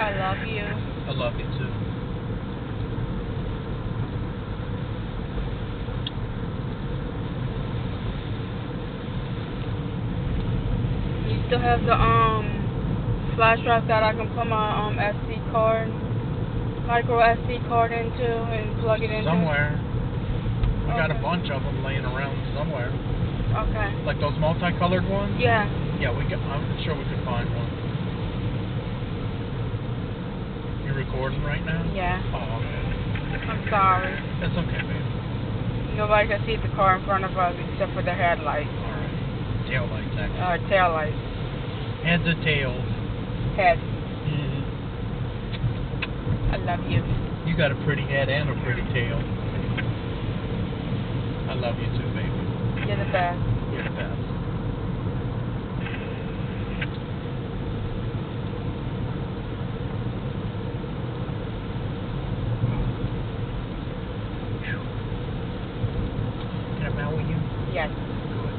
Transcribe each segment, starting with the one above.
I love you. I love you too. You still have the flash drive that I can put my SD card, micro SD card into and plug it into? Somewhere. We got a Okay. bunch of them laying around somewhere. Okay. Like those multicolored ones? Yeah. Yeah, I'm sure we could find one. You recording right now? Yeah. Oh, okay. I'm sorry. That's okay, babe. Nobody can see the car in front of us except for the headlights. Alright. Tail lights, actually. Tail lights. Heads or tails? Head. Mm-hmm. I love you. You got a pretty head and a pretty tail. I love you too, baby. You're the best. You're the best. Can I marry you? Yes. Good.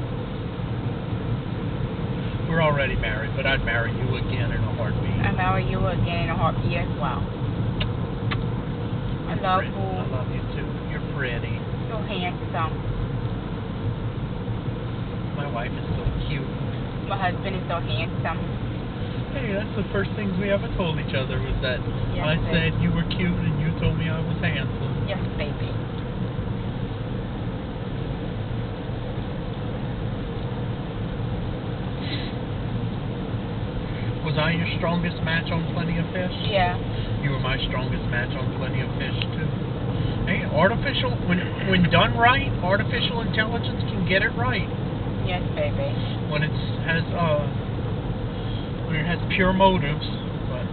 We're already married, but I'd marry you again in a heartbeat. I marry you again in a heartbeat as well. I love you. I love you too. You're pretty. So handsome. My wife is so cute. My husband is so handsome. Hey, that's the first things we ever told each other was that Yes, I babe. said you were cute and you told me I was handsome. Yes, baby. Was I your strongest match on Plenty of Fish? Yeah. You were my strongest match on Plenty of Fish too. Hey, when done right, artificial intelligence can get it right. Yes, baby. When it has pure motives, but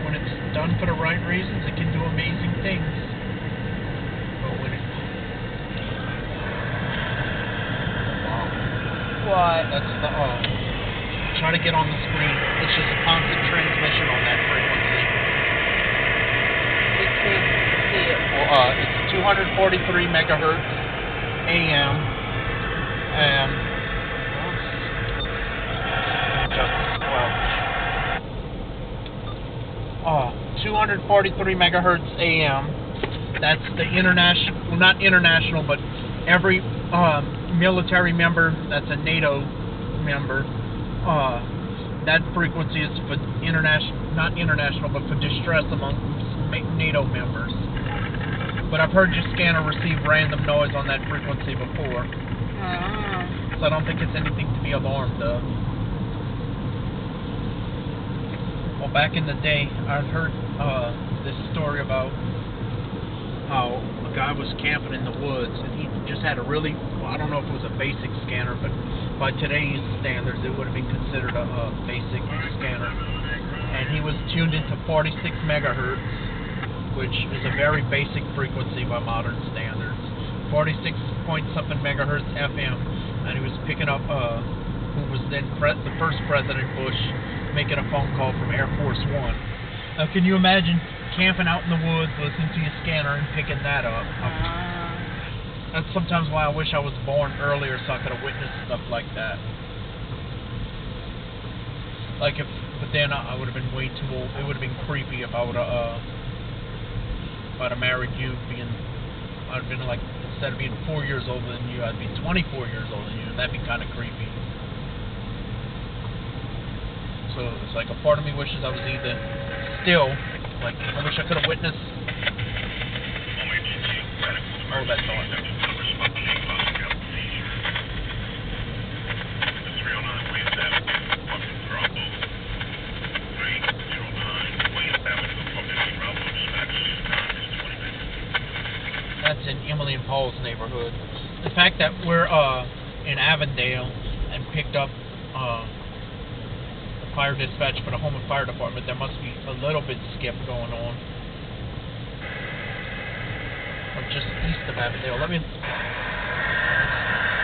when it's done for the right reasons, it can do amazing things. But when it What? that's the try to get on the screen. It's just a constant transmission on that frequency. We can't see it. Well, it's 243 megahertz AM, and 243 megahertz AM. That's the international, well, not international, but every military member that's a NATO member. That frequency is for not international, but for distress among NATO members. But I've heard your scanner receive random noise on that frequency before. So I don't think it's anything to be alarmed of. Well, back in the day, I'd heard this story about how a guy was camping in the woods, and he just had a really, well, I don't know if it was a basic scanner, but by today's standards, it would have been considered a basic scanner. And he was tuned into 46 megahertz, which is a very basic frequency by modern standards. 46 point something megahertz FM, and he was picking up who was then the first President Bush making a phone call from Air Force One. Now, can you imagine camping out in the woods, listening to your scanner and picking that up? That's sometimes why I wish I was born earlier so I could have witnessed stuff like that. But then I would have been way too old. It would have been creepy if I would have, if I'd have married you I'd have been like, instead of being 4 years older than you, I'd be 24 years older than you, and that'd be kind of creepy. So it's like a part of me wishes I was either still, like, I wish I could have witnessed. Oh, that's on. That's in Emily and Paul's neighborhood. The fact that we're in Avondale and picked up the fire dispatch for the Homewood Fire Department, there must be a little bit skip going on. Or just east of Avondale.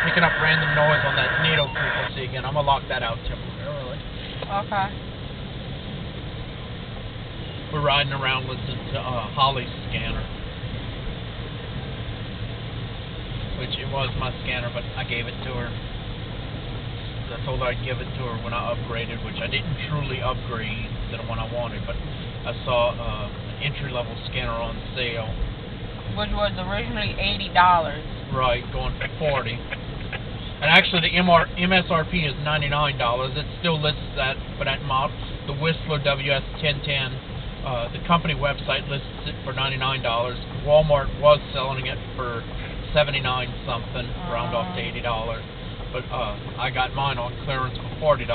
Picking up random noise on that NATO frequency again. I'm gonna lock that out temporarily. Okay. We're riding around listening to Holly's scanner. Which it was my scanner, but I gave it to her. I told her I'd give it to her when I upgraded, which I didn't truly upgrade to the one I wanted, but I saw an entry-level scanner on sale. Which was originally $80. Right, going for 40. And actually, the MSRP is $99. It still lists that for that model, the Whistler WS1010. The company website lists it for $99. Walmart was selling it for $79 something, round off to $80. But I got mine on clearance for $40.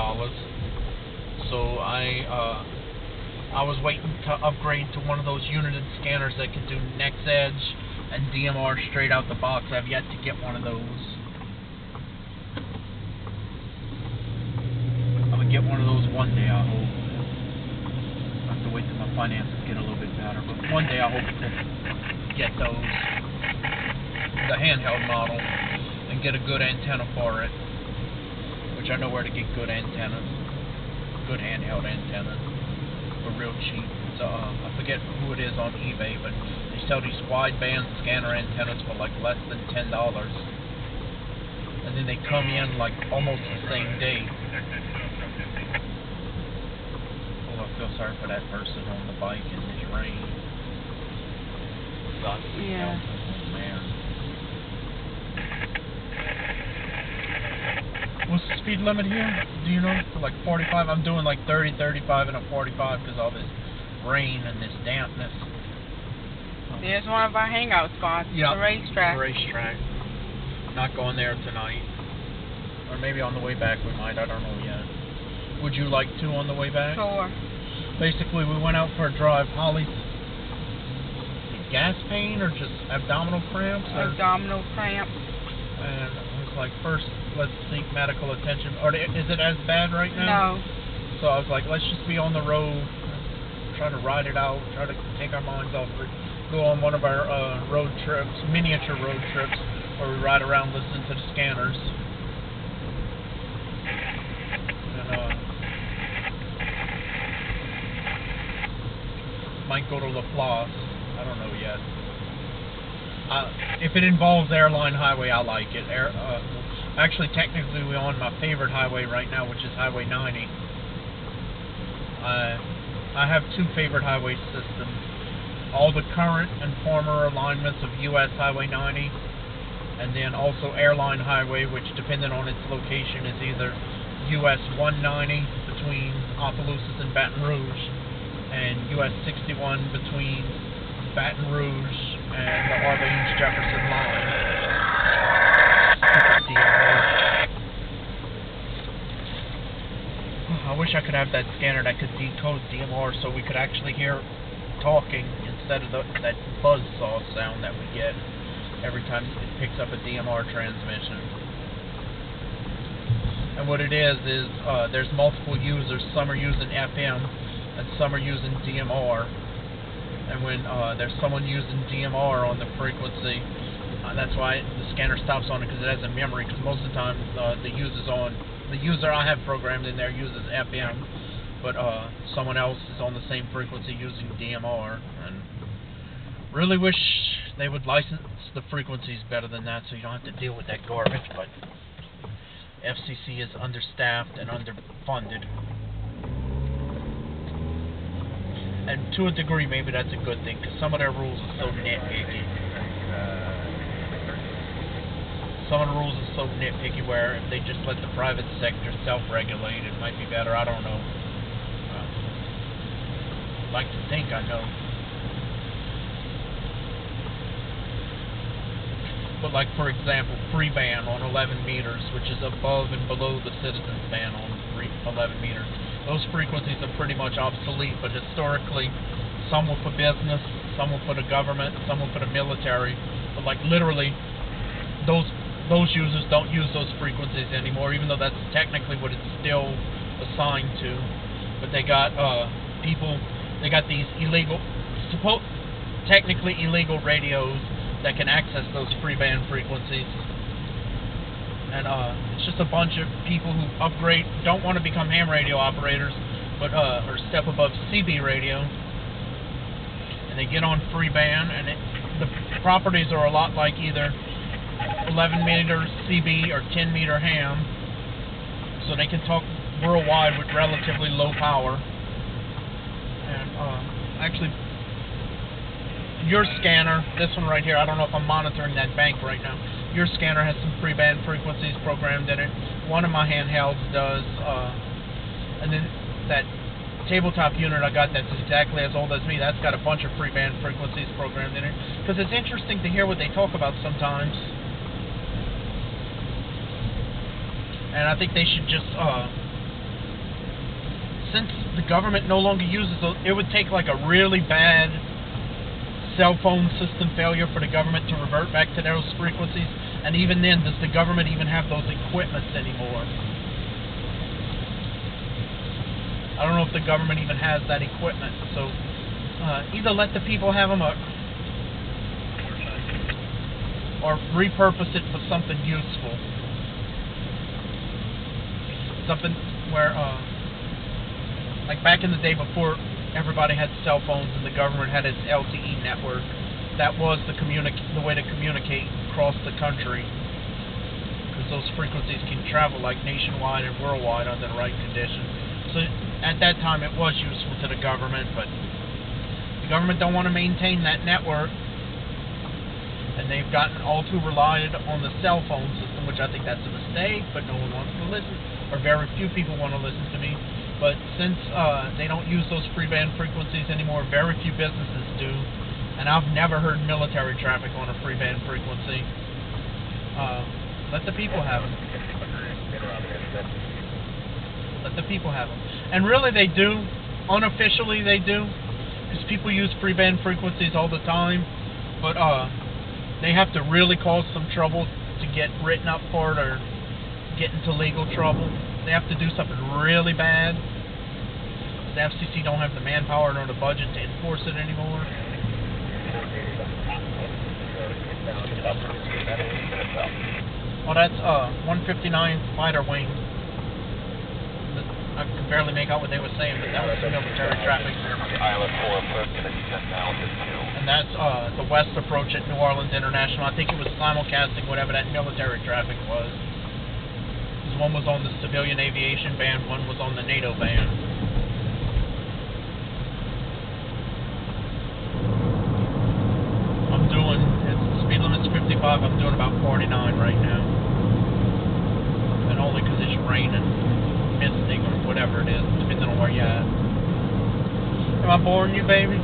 So I was waiting to upgrade to one of those united scanners that can do Next Edge and DMR straight out the box. I've yet to get one of those. I'm gonna get one of those one day, I hope. I have to wait till my finances get a little bit better, but one day I hope to get those, the handheld model, and get a good antenna for it, which I know where to get good antennas, good handheld antennas, for real cheap. So I forget who it is on eBay, but they sell these wideband scanner antennas for like less than $10, and then they come in like almost the same day. Oh, I feel sorry for that person on the bike in this rain. God, yeah. Oh, man. What's the speed limit here? Do you know? For like 45? I'm doing like 30, 35, and a 45 because of all this rain and this dampness. There's one of our hangout spots. Yeah, the racetrack. The racetrack. Not going there tonight. Or maybe on the way back we might. I don't know yet. Would you like to on the way back? Sure. Basically, we went out for a drive. Holly's gas pain or just abdominal cramps? Abdominal cramps. And it was like, first, let's seek medical attention. Or is it as bad right now? No. So I was like, let's just be on the road, try to ride it out, try to take our minds off of it. Go on one of our road trips, miniature road trips, where we ride around listening to the scanners. And might go to LaPlace. I don't know yet. If it involves airline highway, I like it. Actually, technically, we're on my favorite highway right now, which is Highway 90. I have two favorite highway systems. All the current and former alignments of U.S. Highway 90, and then also airline highway, which, depending on its location, is either U.S. 190 between Opelousas and Baton Rouge, and U.S. 61 between Baton Rouge and the Orleans-Jefferson line. I wish I could have that scanner that could decode DMR so we could actually hear talking instead of that buzz saw sound that we get every time it picks up a DMR transmission. And what it is there's multiple users. Some are using FM and some are using DMR. And when there's someone using DMR on the frequency, that's why the scanner stops on it, because it has a memory. Because most of the time the user I have programmed in there uses FM, but someone else is on the same frequency using DMR. And really wish they would license the frequencies better than that, so you don't have to deal with that garbage. But FCC is understaffed and underfunded. And to a degree, maybe that's a good thing, because some of their rules are so nitpicky. Some of the rules are so nitpicky where if they just let the private sector self-regulate, it might be better. I don't know. I'd like to think I know. But like, for example, free band on 11 meters, which is above and below the citizens band on 11 meters. Those frequencies are pretty much obsolete, but historically, some were for business, some were for the government, some were for the military. But like literally, those users don't use those frequencies anymore, even though that's technically what it's still assigned to. But they got they got these technically illegal radios that can access those free band frequencies. And it's just a bunch of people who don't want to become ham radio operators, but or step above CB radio, and they get on free band, and the properties are a lot like either 11 meter CB or 10 meter ham. so they can talk worldwide with relatively low power. And actually, your scanner, this one right here, I don't know if I'm monitoring that bank right now. Your scanner has some free band frequencies programmed in it. One of my handhelds does, and then that tabletop unit I got that's exactly as old as me, that's got a bunch of free band frequencies programmed in it. Because it's interesting to hear what they talk about sometimes. And I think they should just, since the government no longer uses those, it would take like a really bad cell phone system failure for the government to revert back to those frequencies. And even then, does the government even have those equipments anymore? I don't know if the government even has that equipment. So either let the people have them or repurpose it for something useful. Something where, like back in the day before everybody had cell phones and the government had its LTE network, that was the way to communicate across the country, because those frequencies can travel like nationwide and worldwide under the right conditions. So at that time it was useful to the government, but the government don't want to maintain that network, and they've gotten all too reliant on the cell phone system, which I think that's a mistake, but no one wants to listen, or very few people want to listen to me. But since they don't use those free band frequencies anymore, very few businesses do, and I've never heard military traffic on a free band frequency. Let the people have them. Let the people have them. And really they do. Unofficially they do, because people use free band frequencies all the time, but they have to really cause some trouble to get written up for it or get into legal trouble. They have to do something really bad. The FCC don't have the manpower nor the budget to enforce it anymore. Well, that's 159 fighter wing. I could barely make out what they were saying, but that was military traffic. And that's the west approach at New Orleans International. I think it was simulcasting whatever that military traffic was. One was on the civilian aviation band, one was on the NATO band. I'm doing, speed limit's 55, I'm doing about 49 right now. And only because it's raining, misting, or whatever it is, depending on where you're at. Am I boring you, baby?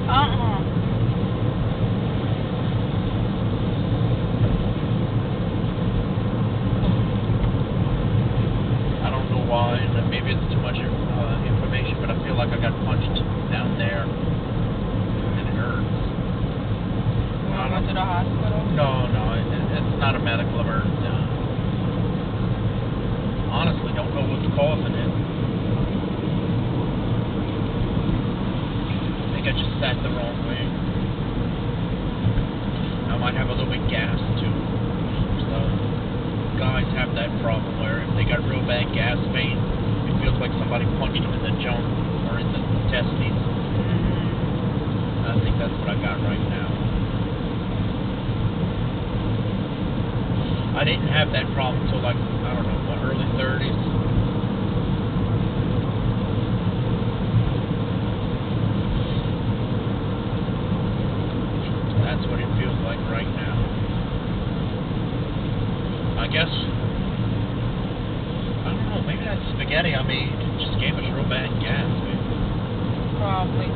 Why, and maybe it's too much information, but I feel like I got punched down there, and it hurts. You want to go to the hospital? No, it's not a medical emergency. Honestly, don't know what's causing it. I think I just sat the wrong way. I might have a little bit gas too. So guys have that problem where if they got real bad gas pain, it feels like somebody punched them in the junk or in the testes. I think that's what I got right now. I didn't have that problem until like, I don't know, my early 30s. That's what it feels like right now. I guess, I don't know, maybe that spaghetti I made just gave us real bad gas, maybe. Probably.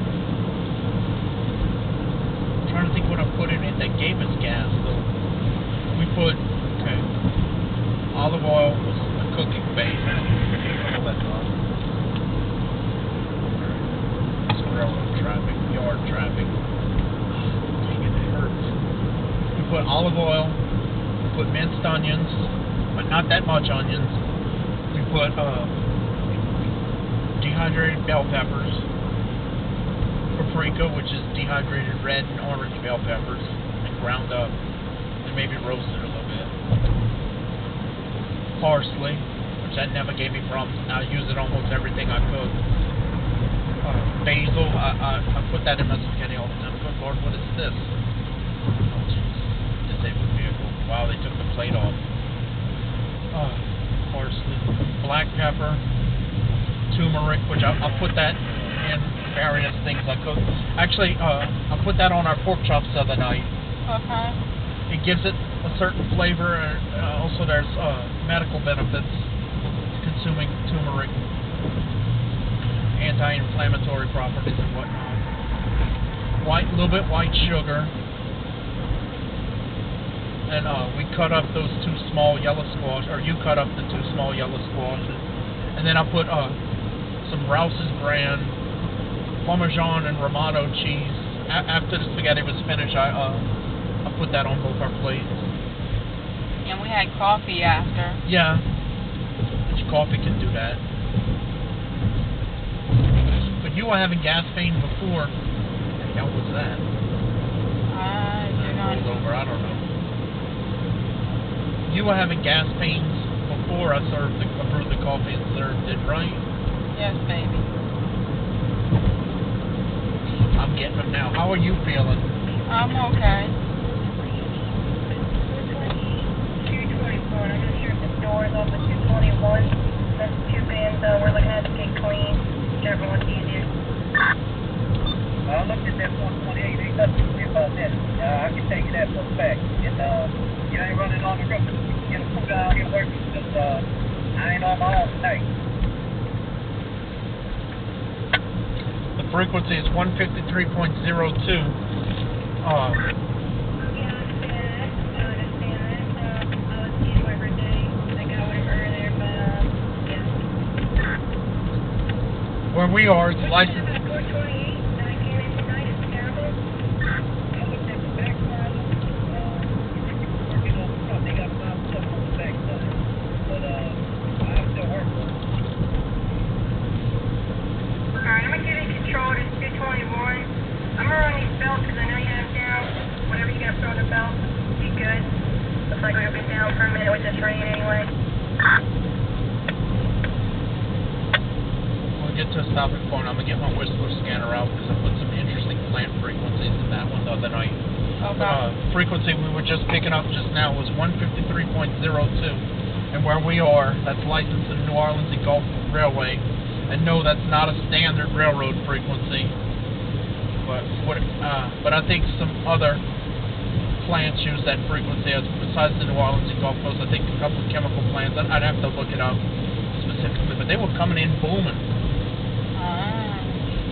I'm trying to think what I put in it that gave us gas, though. We put, olive oil was a cooking base. Pull that off. It's railroad traffic, yard traffic. Dang it, it hurts. We put olive oil. Put minced onions, but not that much onions. We put dehydrated bell peppers, paprika, which is dehydrated red and orange bell peppers, and ground up, and maybe roasted a little bit. Parsley, which that never gave me problems. I use it almost everything I cook. Basil, I put that in my spaghetti all the time. Good Lord, what is this? Oh, jeez. Disabled vehicle. Wow, they took the plate off. Parsley, black pepper, turmeric, which I'll put that in various things I cook. Actually, I put that on our pork chops the other night. Okay. It gives it a certain flavor, and also there's medical benefits to consuming turmeric, anti-inflammatory properties and whatnot. Little bit white sugar, and we cut up those 2 small yellow squash, or you cut up the 2 small yellow squashes, and then I put some Rouse's brand Parmesan and Romano cheese. After the spaghetti was finished, I put that on both our plates. And we had coffee after. Yeah, which coffee can do that. But you were having gas pain before. What the hell was that? It was over, I don't know. You were having gas pains before I brewed the coffee and served it, right? Yes, baby. I'm getting them now. How are you feeling? I'm okay. 221. I'm not sure if the door's off the 221. That's 2 bands. We're looking at the get clean. Whichever one's easier. I looked at that 128. Ain't nothing to say about that. I can tell you that for a fact. And you ain't running on the roof. Get a food out here working because I ain't on my own tonight. The frequency is 153.02. Where we are, it's licensed. Looks like we've been down for a minute with this rain anyway. We'll get to a stopping point. I'm going to get my Whistler scanner out because I put some interesting plant frequencies in that one the other night. Okay. Frequency we were just picking up just now was 153.02. And where we are, that's licensed in New Orleans and Gulf Railway. And no, that's not a standard railroad frequency. But I think some other plants use that frequency besides the New Orleans and Gulf Coast. I think a couple of chemical plants. I'd have to look it up specifically, but they were coming in booming.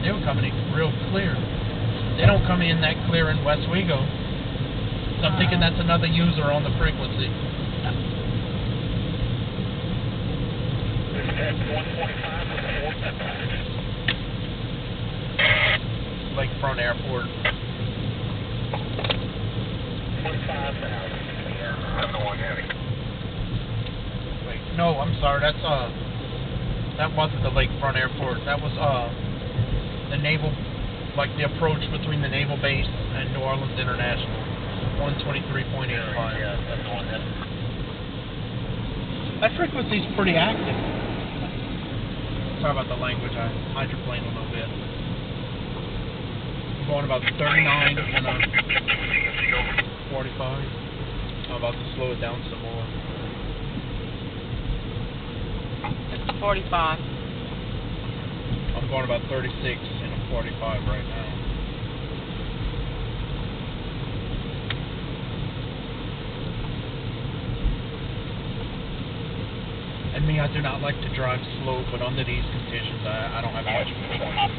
They were coming in real clear. They don't come in that clear in West Wego. So I'm thinking that's another user on the frequency. Lakefront Airport. Wait, no, I'm sorry. That wasn't the Lakefront Airport. That was the naval, like the approach between the naval base and New Orleans International. 123.85. Yeah, that's the one. That frequency's pretty active. Sorry about the language. I hydroplaned a little bit. I'm going about 39 and 45. I'm about to slow it down some more. It's 45. I'm going about 36 and a 45 right now. And me, I do not like to drive slow, but under these conditions, I don't have much of a choice.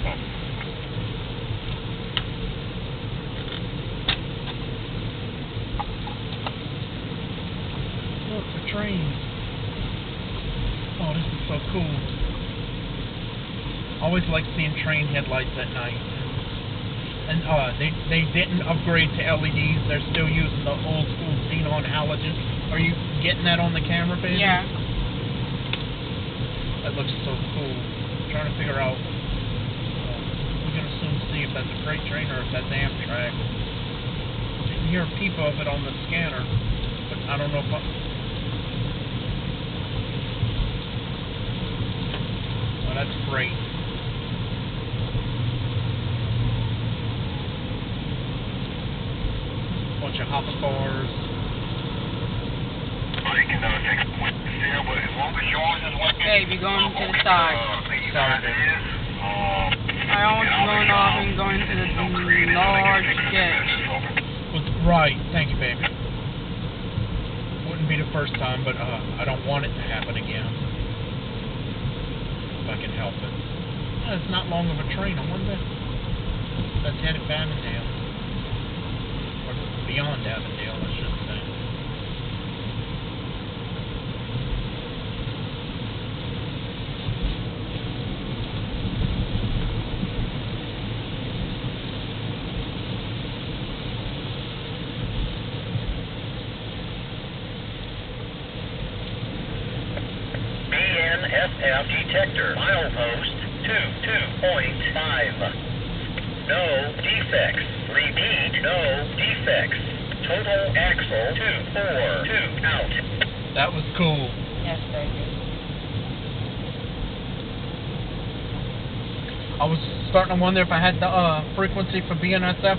Look, the train. Oh, this is so cool. Always like seeing train headlights at night. And they didn't upgrade to LEDs. They're still using the old school xenon halogen. Are you getting that on the camera, baby? Yeah. That looks so cool. I'm trying to figure out. We're gonna soon see if that's a freight train or if that's Amtrak. Didn't hear a peep of it on the scanner, but I don't know if. Oh, that's great. Bunch of hopper cars. You can take a point. Babe, you're going to the side. Sorry, baby. I don't want you going off and going to the large ditch. Right, thank you, baby. Wouldn't be the first time, but I don't want it to happen again. If I can help it. It's not long of a train, I wonder. That's headed for Avondale. Or beyond Avondale, I should say. BNSF detector, milepost 22.5. No defects. Repeat, no defects. Total axle 242 out. That was cool. Yes, baby. I was starting to wonder if I had the frequency for BNSF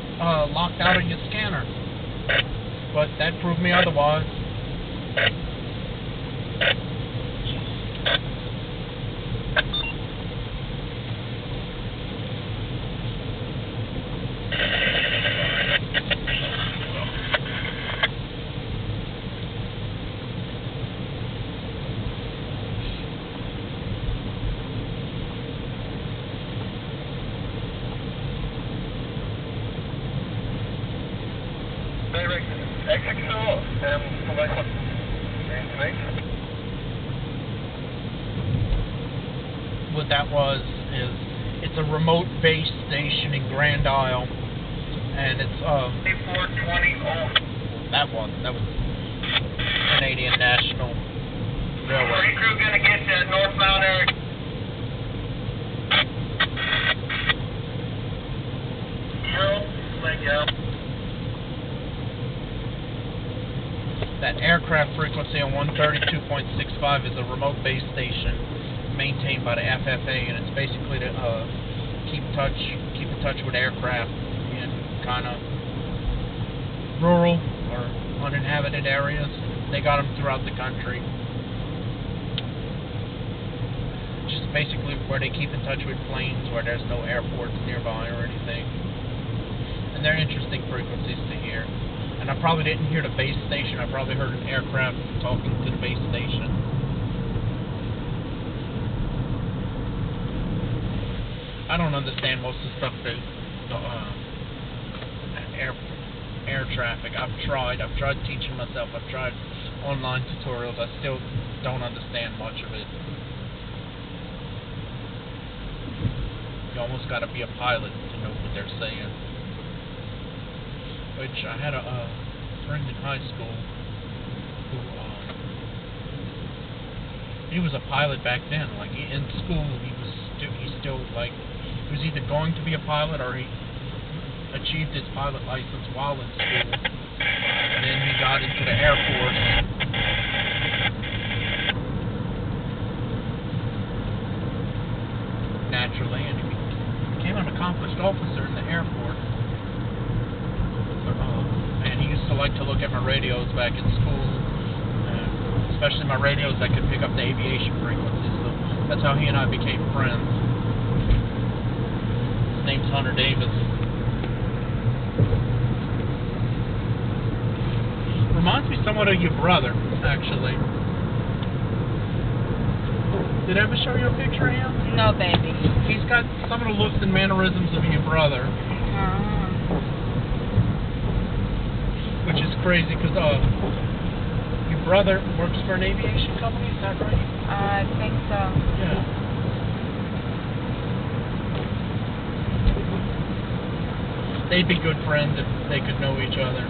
locked out of your scanner. But that proved me otherwise. What that was is it's a remote base station in Grand Isle, and it's 420 that was Canadian National Railway. crew gonna get that northbound area. That aircraft frequency on 132.65 is a remote base station maintained by the FFA, and it's basically to keep in touch with aircraft in kind of rural or uninhabited areas. They got them throughout the country. Just basically where they keep in touch with planes where there's no airports nearby or anything. And they're interesting frequencies to hear. And I probably didn't hear the base station. I probably heard an aircraft talking to the base station. I don't understand most of the stuff that air traffic. I've tried teaching myself. I've tried online tutorials. I still don't understand much of it. You almost got to be a pilot to know what they're saying. Which I had a friend in high school who he was a pilot back then. Like in school, he still like he was either going to be a pilot or he achieved his pilot license while in school. And then he got into the Air Force. Naturally, and he became an accomplished officer in the Air Force. And he used to like to look at my radios back in school, especially my radios that could pick up the aviation frequencies. So that's how he and I became friends. His name's Hunter Davis. Reminds me somewhat of your brother, actually. Did I ever show you a picture of him? No, baby. He's got some of the looks and mannerisms of your brother. Which is crazy because your brother works for an aviation company, is that right? I think so. Yeah. They'd be good friends if they could know each other.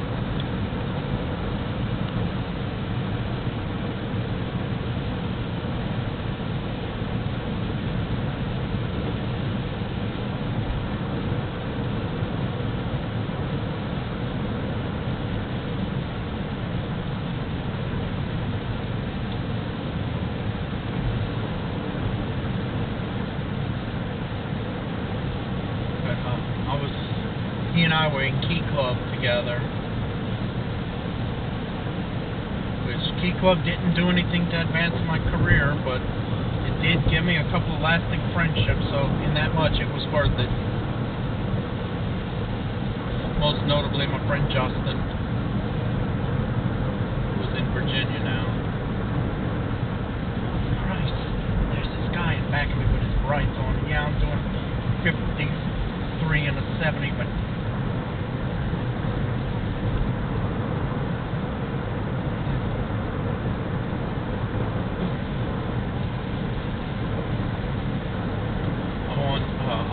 He and I were in Key Club together, which Key Club didn't do anything to advance my career, but it did give me a couple of lasting friendships, so in that much it was worth it. Most notably my friend Justin, who's in Virginia now. Christ, there's this guy in back of me with his brights on. Yeah, I'm doing 53 and a 70, but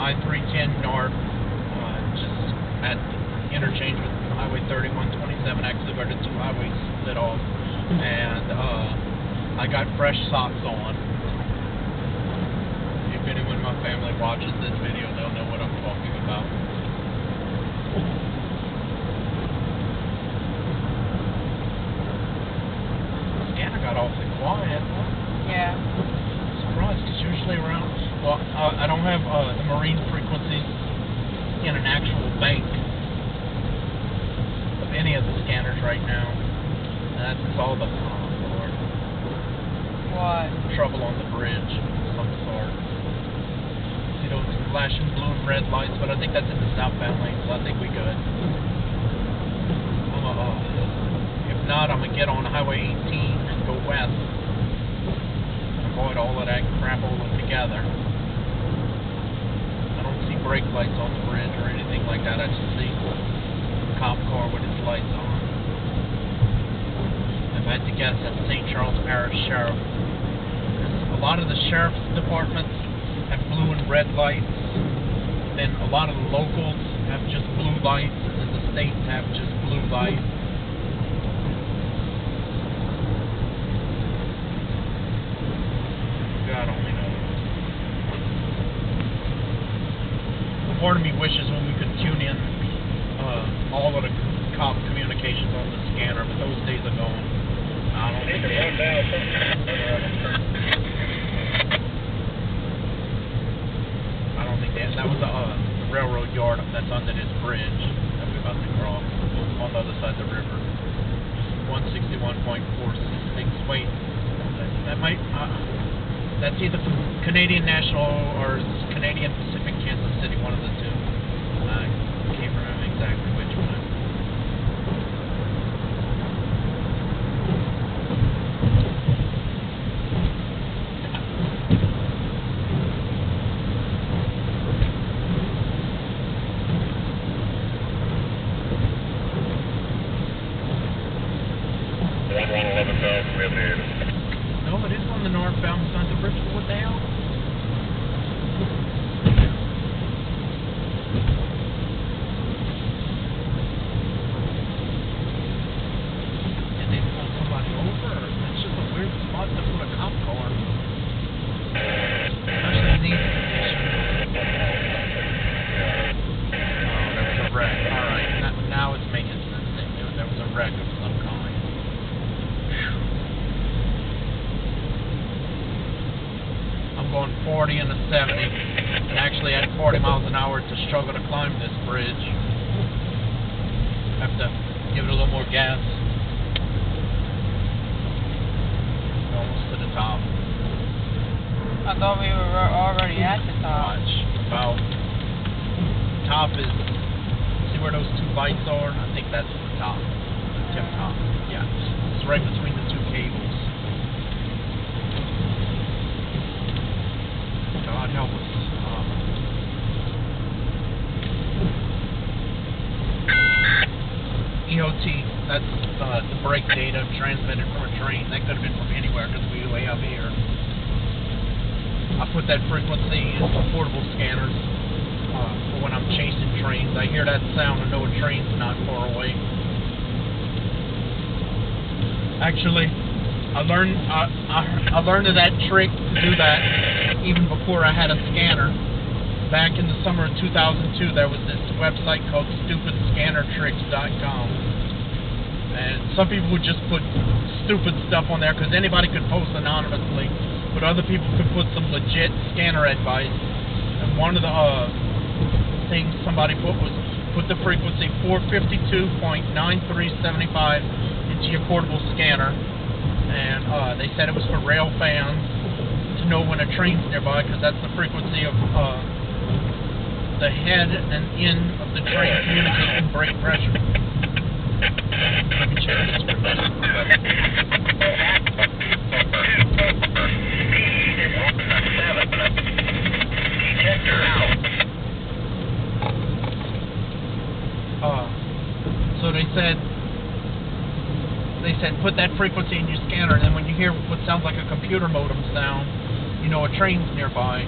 I-310 north, just at the interchange with Highway 3127. Actually, where the two highways split off, and I got fresh socks on. If anyone in my family watches this video, they'll know what I'm talking about. Scanner got awfully quiet. Yeah. Surprised, because usually around. Well, I don't have the marine frequencies in an actual bank of any of the scanners right now. And that's all the Lord. What? Trouble on the bridge of some sort. See those flashing blue and red lights, but I think that's in the southbound lane, so I think we good. If not, I'm gonna get on Highway 18 and go west. Avoid all of that crap altogether. I don't see brake lights on the bridge or anything like that. I just see a cop car with its lights on. If I had to guess, that's St. Charles Parish Sheriff. A lot of the sheriff's departments have blue and red lights. Then a lot of the locals have just blue lights, and then the states have just blue lights. God only knows. Part of me wishes when we could tune in all of the cop communications on the scanner, but those days are gone. I don't think that was the railroad yard that's under this bridge that we're about to cross on the other side of the river. 161.466. Wait, that might. That's either Canadian National or Canadian Pacific Kansas City, one of the two. I can't remember exactly which one. No, it is on the northbound side of the bridge. What the hell? Did they pull somebody over? That's just a weird spot to put a cop car. Especially in these conditions. Oh, there was a wreck. Alright, now it's making sense. There was a wreck of some kind. I'm going 40 and a 70, and actually at 40 miles an hour it's a struggle to climb this bridge. Have to give it a little more gas. Almost to the top. I thought we were already at the top. Watch. About top is, see where those two lights are? I think that's the top. The tip top. Yeah. It's right between the two cables. God help us. EOT, that's the brake data transmitted from a train. That could have been from anywhere because we were way up here. I put that frequency in portable scanners for when I'm chasing trains. I hear that sound and know a train's not far away. Actually, I learned of that trick to do that even before I had a scanner. Back in the summer of 2002, there was this website called StupidScannerTricks.com. And some people would just put stupid stuff on there because anybody could post anonymously, but other people could put some legit scanner advice. And one of the things somebody put was put the frequency 452.9375 into your portable scanner. and they said it was for rail fans to know when a train's nearby, because that's the frequency of the head and end of the train communicating brake pressure. Let me check this frequency. Detector out. So they said put that frequency in your scanner, and then when you hear what sounds like a computer modem sound, you know a train's nearby.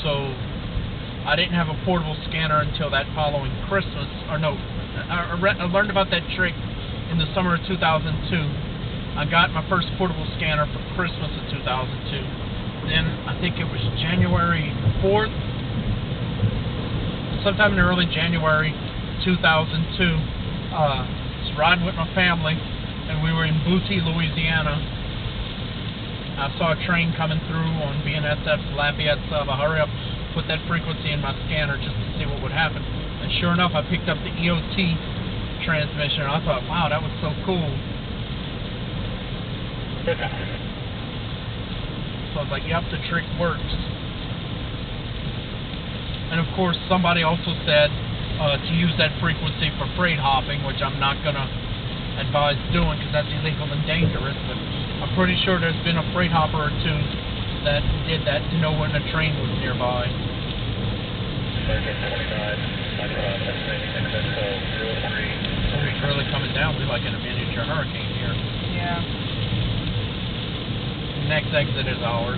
So I didn't have a portable scanner until that following Christmas. Or no, I learned about that trick in the summer of 2002. I got my first portable scanner for Christmas of 2002. Then I think it was January 4th, sometime in early January 2002. I was riding with my family, and we were in Booty, Louisiana. I saw a train coming through on BNSF's Lafayette sub. I hurry up, put that frequency in my scanner just to see what would happen. And sure enough, I picked up the EOT transmission, and I thought, wow, that was so cool. So I was like, yep, the trick works. And of course, somebody also said to use that frequency for freight hopping, which I'm not going to advise doing because that's illegal and dangerous, but I'm pretty sure there's been a freight hopper or two that did that to know when a train was nearby. It's really coming down. We're like in a miniature hurricane here. Yeah. Next exit is ours.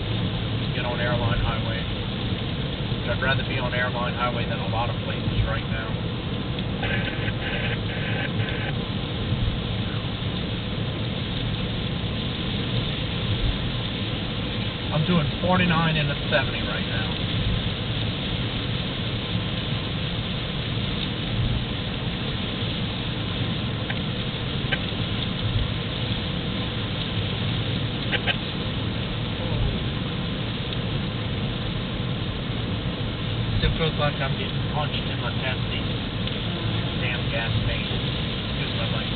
Get on Airline Highway. I'd rather be on Airline Highway than a lot of places right now. I'm doing 49 in a 70 right now. Still feels like I'm getting punched in my testes. Damn gas station. Excuse my language.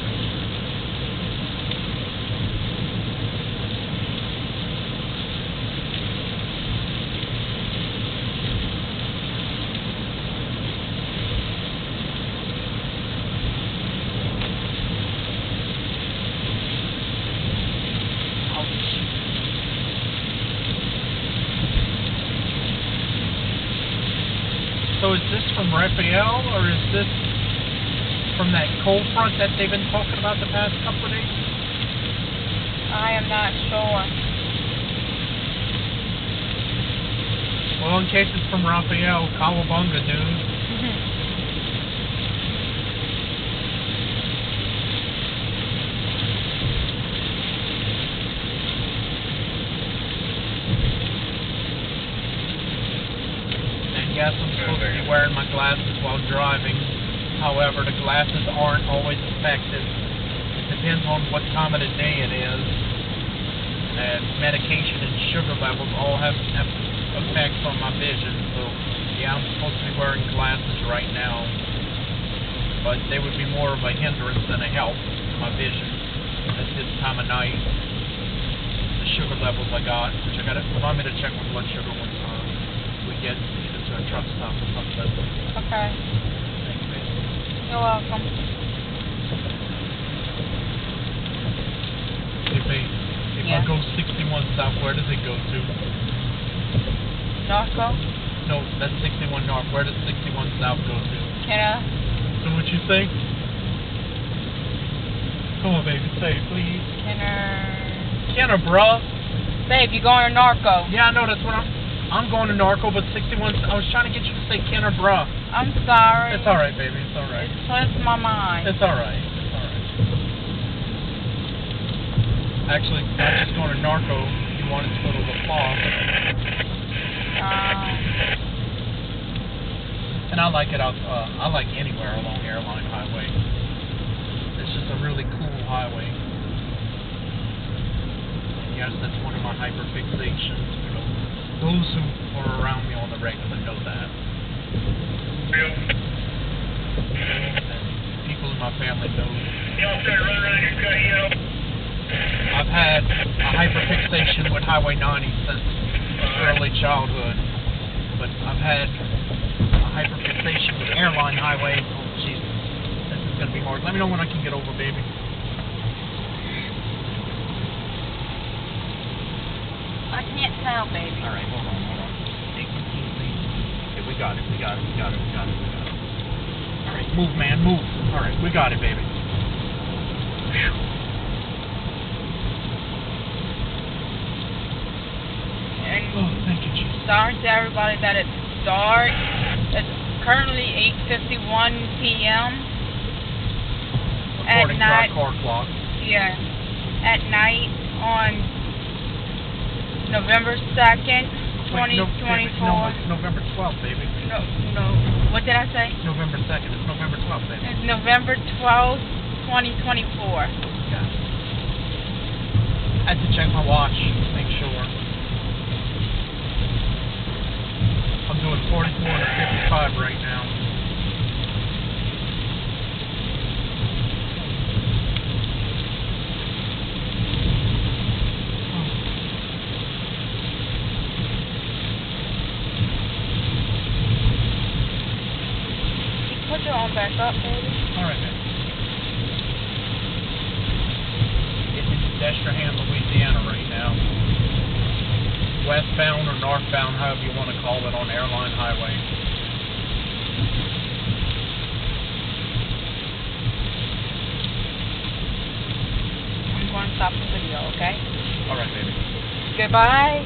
So is this from Raphael, or is this from that cold front that they've been talking about the past couple of days? I am not sure. Well, in case it's from Raphael, Kawabunga, dude. Yes, I'm supposed to be wearing my glasses while driving. However, the glasses aren't always effective. It depends on what time of the day it is. And medication and sugar levels all have effects on my vision. So, yeah, I'm supposed to be wearing glasses right now. But they would be more of a hindrance than a help to my vision at this time of night. The sugar levels I got, which I got to remind me to check my blood sugar when we get to a truck stop or something. Okay. Thanks, baby. You're welcome. If Yeah. I go 61 south, where does it go to? Norco? No, that's 61 north. Where does 61 south go to? Kenna? So what you say? Come on, baby, say it, please. Kenna, bruh. Babe, you going to Norco? Yeah, I know, that's what I'm going to Norco, but 61, I was trying to get you to say Kenna, bruh. I'm sorry. It's alright, baby, it's alright. It slipped my mind. It's alright, it's alright. Actually, not just going to Norco, you wanted to go to LaPlace. And I like it out, I like anywhere along Airline Highway. It's just a really cool highway. And yes, that's one of my hyperfixations, you know. Those who are around me on the regular know that. And people in my family know. Y'all started running around your car, you know. I've had a hyperfixation with Highway 90 since early childhood, but I've had a hyperfixation with Airline Highway. Oh, Jesus. This is going to be hard. Let me know when I can get over, baby. I can't tell, baby. All right, hold on. Take it easy. Okay, we got it. All right, move, man, move. All right, we got it, baby. Whew. And Oh, thank you, Jesus. sorry to everybody that it's dark. It's currently 8:51 p.m. According to our night. car clock. Yeah, at night on November 2nd, 2024. No, it's November 12th, baby. No. What did I say? November 2nd. It's November 12th, baby. It's November 12th, 2024. Yeah. I had to check my watch, make sure. I'm doing 44 and a 55 right now. Put your arm back up, baby. All right, man. Getting into Destrehan, Louisiana right now. Westbound or northbound, however you want to call it, on Airline Highway. I'm going to stop the video, okay? All right, baby. Goodbye.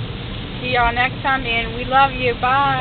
See y'all next time, and we love you. Bye.